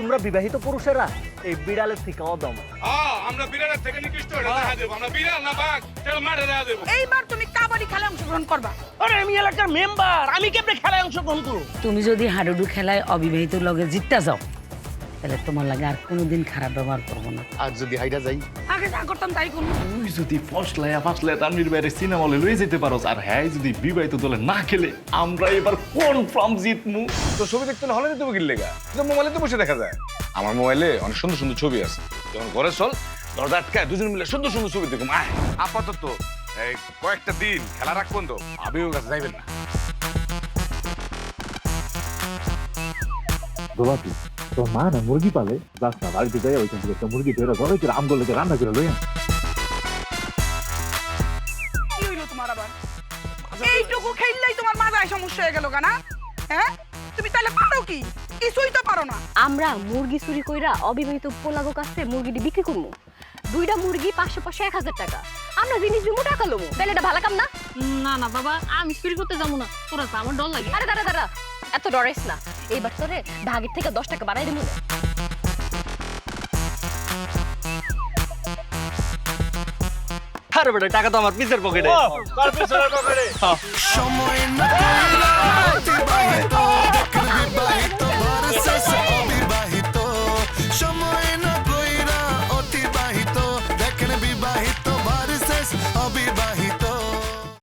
তোমরা বিবাহিত পুরুষেরা এই বিড়ালের থেকে অদম। আমরা বিড়ালের থেকে নিকৃষ্ট এটা দেখা দেব। আমরা বিড়াল না বাঘ, চল মাঠে দেখা দেব। এইবার তুমি কাবাডি খেলায় অংশগ্রহণ করবা। আরে আমি এলাকার মেম্বার, আমি কেমনে খেলায় অংশগ্রহণ করব? তুমি যদি হাডুডু খেলায় অবিবাহিত লগে জিততে যাও তাহলে তোমার লাগে আর কোনোদিন খারাপ ব্যবহার করবো না। আর যদি হাইটা যাই আগে যা করতাম তাই করবো। তুই যদি ফসলায় তানভীর বাইরে সিনেমা হলে লয়ে যেতে পারোস, আর হ্যাঁ যদি বিবাহিত দলে না খেলে আমরা এবার কনফার্ম জিতমু। তো ছবি দেখতে হলে দেবো কি লেগা? তো মোবাইলে তো বসে দেখা যায়। আমার মোবাইলে অনেক সুন্দর সুন্দর ছবি আছে। যখন ঘরে চল, দরজা আটকায় দুজন মিলে সুন্দর সুন্দর ছবি দেখুন। আপাতত এই কয়েকটা দিন খেলা রাখবেন তো আবিও কাছে যাইবেন না। দোলাপি তোর মা না মুরগি পালে যাস না বাড়িতে যাই ওইখান থেকে একটা মুরগি ধরে ঘরে করে আম গলে রান্না করে লই কি হইলো তোমার আবার? এইটুকু খেললেই তোমার মাথায় সমস্যা হয়ে গেল কেনা? হ্যাঁ, তুমি তাহলে পারো কি? কিছুই তো পারো না। আমরা মুরগি চুরি কইরা অবিবাহিত পোলাগো কাছে মুরগিটি বিক্রি করবো। দুইটা মুরগি 500 1000 টাকা। আমরা জিনিস বিমু টাকা লমু, তাহলে এটা ভালো কাম না? না না বাবা, আমি চুরি করতে যাবো না, তোরা তো আমার ডর লাগে। আরে দাঁড়া দাঁড়া, এত ডরাইস না। এইবার তোরে ভাগের থেকে 10 টাকা বাড়াই দেবো। আরে বেটা, টাকা তো আমার পিছের পকেটে। কার পিছনের পকেটে? সময় না